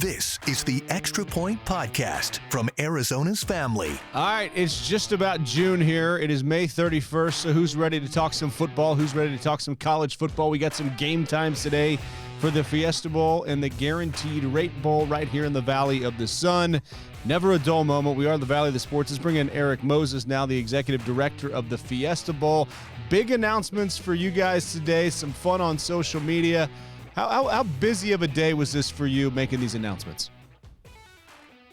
This is the Extra Point Podcast from Arizona's Family. All right, it's just about June here. It is May 31st, so who's ready to talk some football? Who's ready to talk some college football? We got some game times today for the Fiesta Bowl and the Guaranteed Rate Bowl right here in the Valley of the Sun. Never a dull moment. We are the Valley of the Sports. Let's bring in Erik Moses, now the executive director of the Fiesta Bowl. Big announcements for you guys today, some fun on social media. How busy of a day was this for you making these announcements?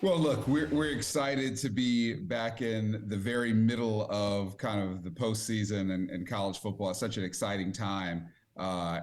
Well, look, we're excited to be back in the very middle of kind of the postseason and college football. It's such an exciting time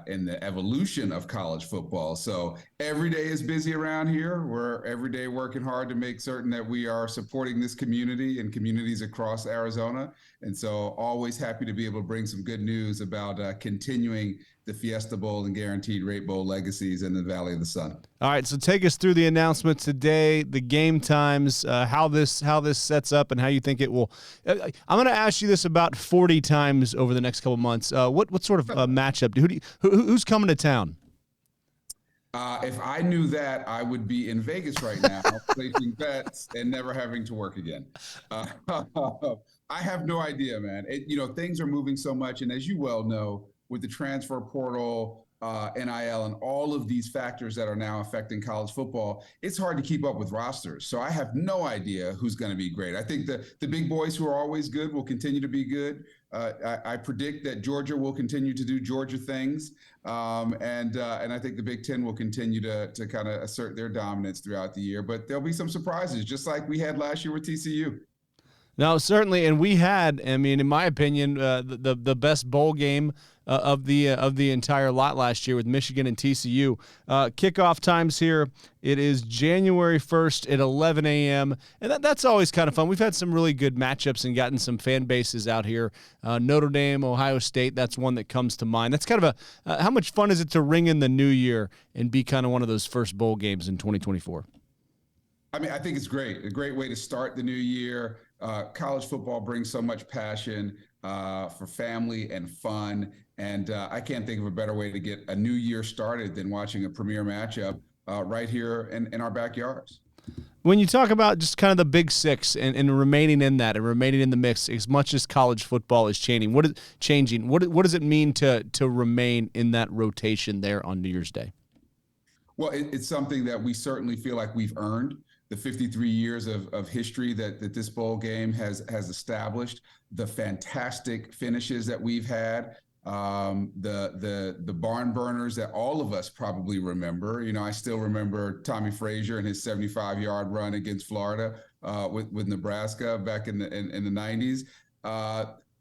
in the evolution of college football. So every day is busy around here. We're every day working hard to make certain that we are supporting this community and communities across Arizona. And so always happy to be able to bring some good news about continuing the Fiesta Bowl and Guaranteed Rate Bowl legacies in the Valley of the Sun. All right, so take us through the announcement today, the game times, how this sets up, and how you think it will. I'm going to ask you this about 40 times over the next couple months. What sort of matchup? Who's coming to town? If I knew that, I would be in Vegas right now, placing bets and never having to work again. I have no idea, man. Things are moving so much, and as you well know, with the transfer portal, NIL, and all of these factors that are now affecting college football, it's hard to keep up with rosters. So I have no idea who's going to be great. I think the big boys who are always good will continue to be good. I predict that Georgia will continue to do Georgia things. And I think the Big Ten will continue to kind of assert their dominance throughout the year. But there'll be some surprises, just like we had last year with TCU. No, certainly, and we had, in my opinion, the best bowl game of the entire lot last year with Michigan and TCU. Kickoff times here, it is January 1st at 11 a.m., and that's always kind of fun. We've had some really good matchups and gotten some fan bases out here. Notre Dame, Ohio State, that's one that comes to mind. That's kind of how much fun is it to ring in the new year and be kind of one of those first bowl games in 2024? I think it's great. A great way to start the new year. College football brings so much passion for family and fun. And I can't think of a better way to get a new year started than watching a premier matchup right here in our backyards. When you talk about just kind of the Big Six and remaining in that and remaining in the mix, as much as college football is changing, what does it mean to remain in that rotation there on New Year's Day? Well, it's something that we certainly feel like we've earned. The 53 years of history that this bowl game has established, the fantastic finishes that we've had, the barn burners that all of us probably remember. I still remember Tommy Frazier and his 75-yard run against Florida with Nebraska back in the 90s.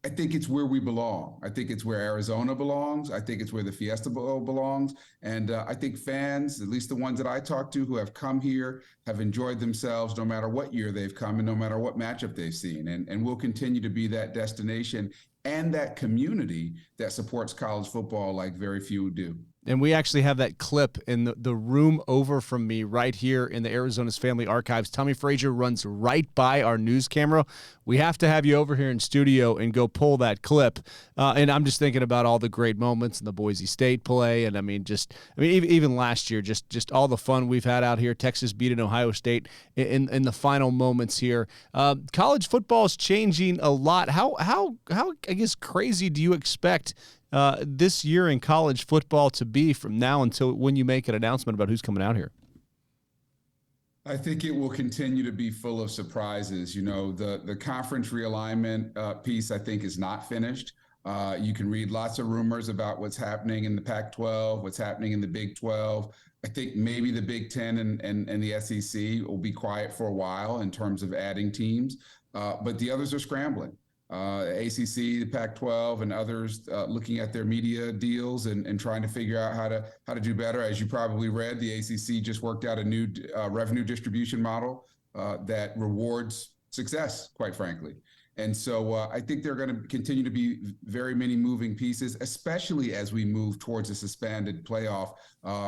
I think it's where we belong. I think it's where Arizona belongs. I think it's where the Fiesta Bowl belongs. And I think fans, at least the ones that I talk to who have come here, have enjoyed themselves no matter what year they've come and no matter what matchup they've seen. And we'll continue to be that destination and that community that supports college football like very few do. And we actually have that clip in the room over from me right here in the Arizona's Family Archives. Tommy Frazier runs right by our news camera. We have to have you over here in studio and go pull that clip. And I'm just thinking about all the great moments in the Boise State play. And even last year, just all the fun we've had out here. Texas beating Ohio State in the final moments here. College football is changing a lot. How I guess crazy do you expect this year in college football to be from now until when you make an announcement about who's coming out here? I think it will continue to be full of surprises. The conference realignment piece, I think, is not finished. You can read lots of rumors about what's happening in the Pac-12, what's happening in the Big 12. I think maybe the Big 10 and the SEC will be quiet for a while in terms of adding teams, but the others are scrambling. ACC, the Pac-12, and others looking at their media deals and trying to figure out how to do better. As you probably read, the ACC just worked out a new revenue distribution model that rewards success, quite frankly. And so I think there are going to continue to be very many moving pieces, especially as we move towards a suspended playoff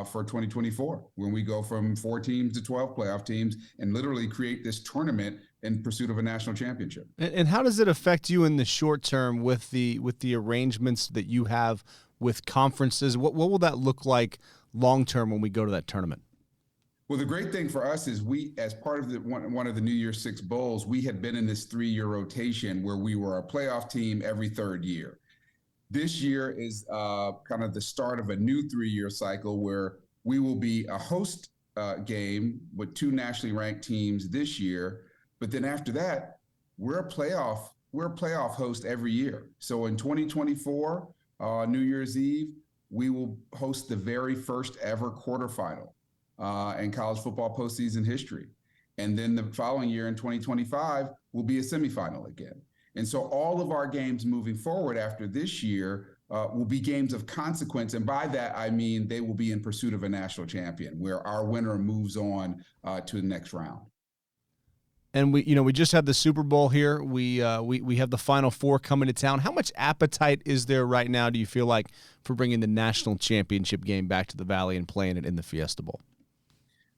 for 2024, when we go from 4 teams to 12 playoff teams and literally create this tournament in pursuit of a national championship. And how does it affect you in the short term with the arrangements that you have with conferences? What will that look like long term when we go to that tournament? Well, the great thing for us is we, as part of one of the New Year's Six Bowls, we had been in this 3-year rotation where we were a playoff team every third year. This year is kind of the start of a new 3-year cycle where we will be a host game with 2 nationally ranked teams this year, but then after that, we're a playoff host every year. So in 2024, New Year's Eve, we will host the very first ever quarterfinal in college football postseason history. And then the following year in 2025 will be a semifinal again. And so all of our games moving forward after this year will be games of consequence. And by that, I mean they will be in pursuit of a national champion where our winner moves on to the next round. And we just had the Super Bowl here. We have the Final Four coming to town. How much appetite is there right now, do you feel like, for bringing the national championship game back to the Valley and playing it in the Fiesta Bowl?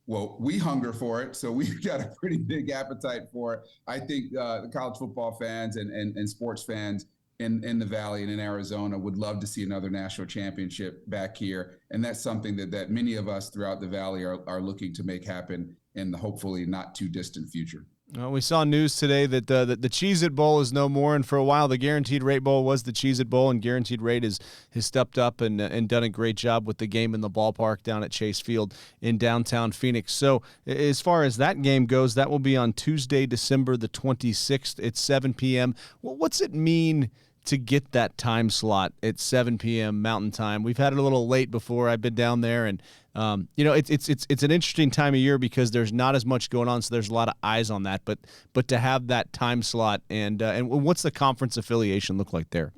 Well, we hunger for it, so we've got a pretty big appetite for it. I think the college football fans and sports fans in the Valley and in Arizona would love to see another national championship back here, and that's something that many of us throughout the Valley are looking to make happen in the hopefully not too distant future. Well, we saw news today that the Cheez-It Bowl is no more, and for a while the Guaranteed Rate Bowl was the Cheez-It Bowl, and Guaranteed Rate has stepped up and done a great job with the game in the ballpark down at Chase Field in downtown Phoenix. So as far as that game goes, that will be on Tuesday, December the 26th at 7 p.m. Well, what's it mean to get that time slot at 7 p.m. Mountain Time? We've had it a little late before. I've been down there, and it's an interesting time of year because there's not as much going on, so there's a lot of eyes on that. But to have that time slot, and what's the conference affiliation look like there?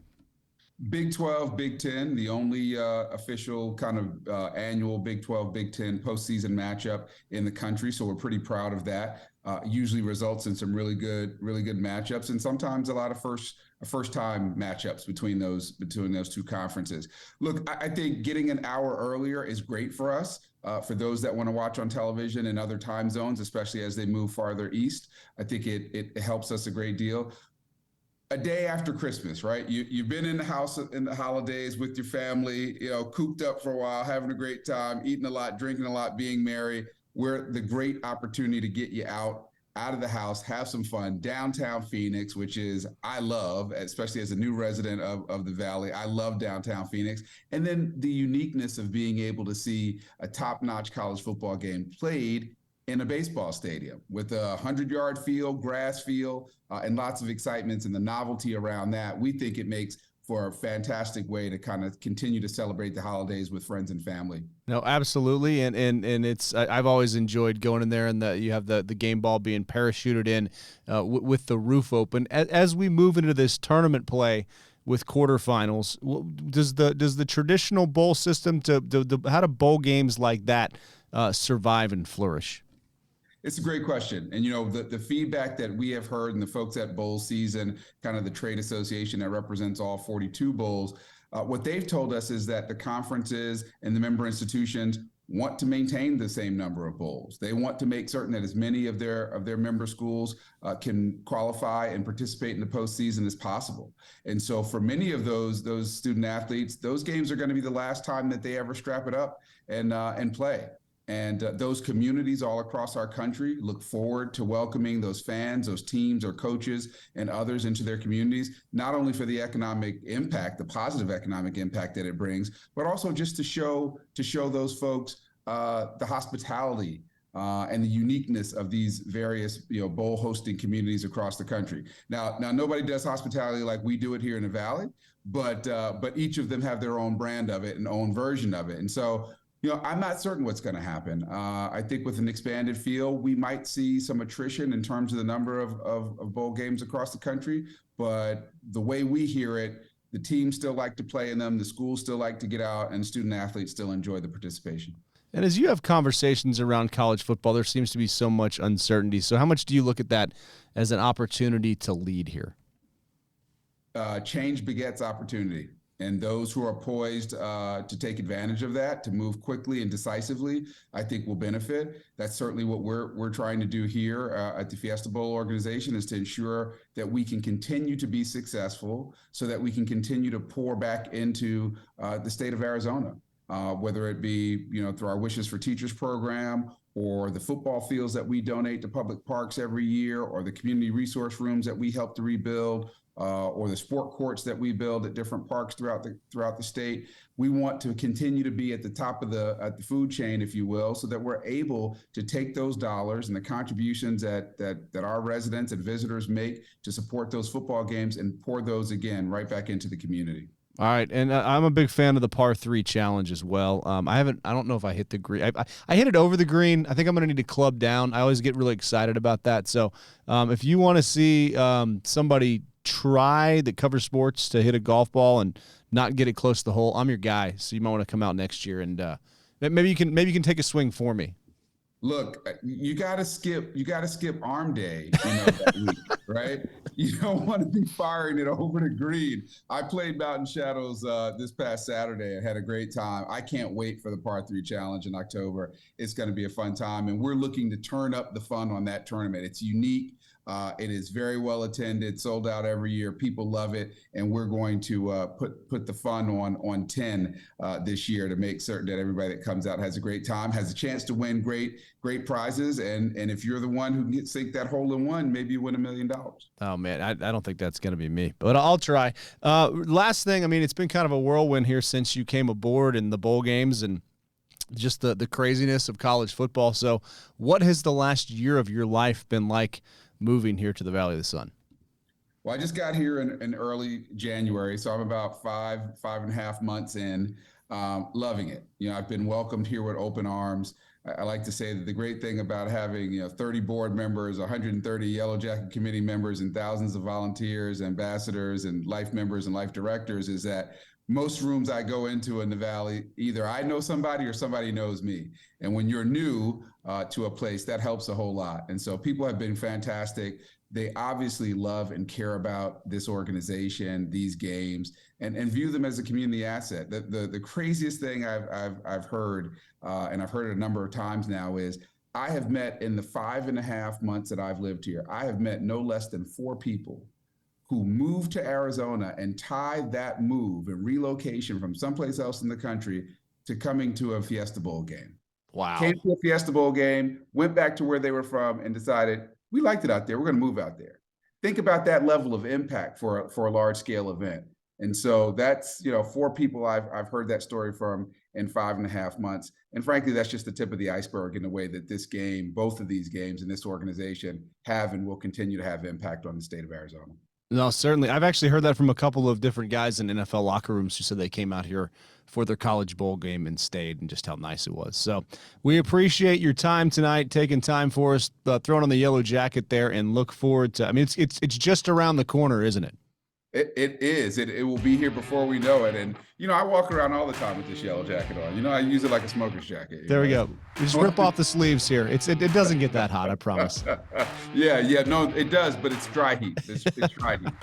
Big 12, Big 10, the only official kind of annual Big 12, Big 10 postseason matchup in the country. So we're pretty proud of that. Usually results in some really good matchups, and sometimes a lot of first-time matchups between those two conferences. Look, I think getting an hour earlier is great for us. For those that want to watch on television in other time zones, especially as they move farther east, I think it helps us a great deal. A day after Christmas, right? You've been in the house in the holidays with your family, cooped up for a while, having a great time, eating a lot, drinking a lot, being merry. We're the great opportunity to get you out of the house, have some fun. Downtown Phoenix, which is, I love, especially as a new resident of the Valley, I love downtown Phoenix. And then the uniqueness of being able to see a top-notch college football game played in a baseball stadium with a 100-yard field, grass field, and lots of excitements and the novelty around that. We think it makes for a fantastic way to kind of continue to celebrate the holidays with friends and family. No, absolutely, and it's I've always enjoyed going in there, and you have the game ball being parachuted in with the roof open. As we move into this tournament play with quarterfinals, does the traditional bowl system how do bowl games like that survive and flourish? It's a great question. And, the feedback that we have heard and the folks at Bowl Season, kind of the trade association that represents all 42 bowls, what they've told us is that the conferences and the member institutions want to maintain the same number of bowls. They want to make certain that as many of their member schools can qualify and participate in the postseason as possible. And so for many of those student athletes, those games are going to be the last time that they ever strap it up and play. And those communities all across our country look forward to welcoming those fans, those teams or coaches and others into their communities, not only for the economic impact, the positive economic impact that it brings, but also just to show those folks the hospitality and the uniqueness of these various bowl hosting communities across the country. Now nobody does hospitality like we do it here in the Valley, but each of them have their own brand of it and own version of it. And so I'm not certain what's going to happen. I think with an expanded field, we might see some attrition in terms of the number of bowl games across the country. But the way we hear it, the teams still like to play in them, the schools still like to get out, and student athletes still enjoy the participation. And as you have conversations around college football, there seems to be so much uncertainty. So how much do you look at that as an opportunity to lead here? Change begets opportunity. And those who are poised to take advantage of that, to move quickly and decisively, I think will benefit. That's certainly what we're trying to do here at the Fiesta Bowl organization, is to ensure that we can continue to be successful so that we can continue to pour back into the state of Arizona, whether it be through our Wishes for Teachers program or the football fields that we donate to public parks every year, or the community resource rooms that we help to rebuild, or the sport courts that we build at different parks throughout the state. We want to continue to be at the top of the food chain, if you will, so that we're able to take those dollars and the contributions that our residents and visitors make to support those football games and pour those again right back into the community. All right, and I'm a big fan of the par 3 challenge as well. I don't know if I hit the green. I hit it over the green. I think I'm going to need to club down. I always get really excited about that. So if you want to see somebody try that covers sports to hit a golf ball and not get it close to the hole, I'm your guy. So you might want to come out next year and maybe you can take a swing for me. Look, you gotta skip arm day, that week, right? You don't want to be firing it over the green. I played Mountain Shadows this past Saturday and had a great time. I can't wait for the Par 3 Challenge in October. It's going to be a fun time, and we're looking to turn up the fun on that tournament. It's unique. It is very well attended, sold out every year. People love it, and we're going to put the fun on 10 this year to make certain that everybody that comes out has a great time, has a chance to win great prizes, and if you're the one who can sink that hole in one, maybe you win $1 million. Oh man, I don't think that's going to be me, but I'll try. Last thing, I mean, it's been kind of a whirlwind here since you came aboard in the bowl games and just the craziness of college football. So, what has the last year of your life been like moving here to the Valley of the Sun? Well, I just got here in early January, so I'm about five and a half months in, loving it. I've been welcomed here with open arms. I like to say that the great thing about having 30 board members, 130 Yellow Jacket Committee members, and thousands of volunteers, ambassadors, and life members and life directors is that most rooms I go into in the Valley, either I know somebody or somebody knows me. And when you're new to a place, that helps a whole lot. And so people have been fantastic. They obviously love and care about this organization, these games, and view them as a community asset. The craziest thing I've heard, and I've heard it a number of times now, is I have met in the 5.5 months that I've lived here, I have met no less than 4 people who moved to Arizona and tied that move and relocation from someplace else in the country to coming to a Fiesta Bowl game. Wow. Came to a Fiesta Bowl game, went back to where they were from, and decided, we liked it out there, we're going to move out there. Think about that level of impact for a large-scale event. And so that's, 4 people I've heard that story from in 5.5 months. And frankly, that's just the tip of the iceberg in the way that this game, both of these games and this organization have and will continue to have impact on the state of Arizona. No, certainly. I've actually heard that from a couple of different guys in NFL locker rooms who said they came out here for their college bowl game and stayed, and just how nice it was. So we appreciate your time tonight, taking time for us, throwing on the yellow jacket there, and look forward to. I mean, it's just around the corner, isn't it? It is. It will be here before we know it. And, I walk around all the time with this yellow jacket on. I use it like a smoker's jacket. There we go. We just rip off the sleeves here. It doesn't get that hot, I promise. Yeah. No, it does, but it's dry heat. It's dry heat.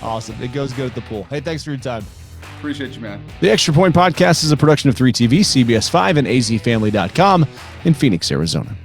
Awesome. It goes good at the pool. Hey, thanks for your time. Appreciate you, man. The Extra Point Podcast is a production of 3TV, CBS 5, and azfamily.com in Phoenix, Arizona.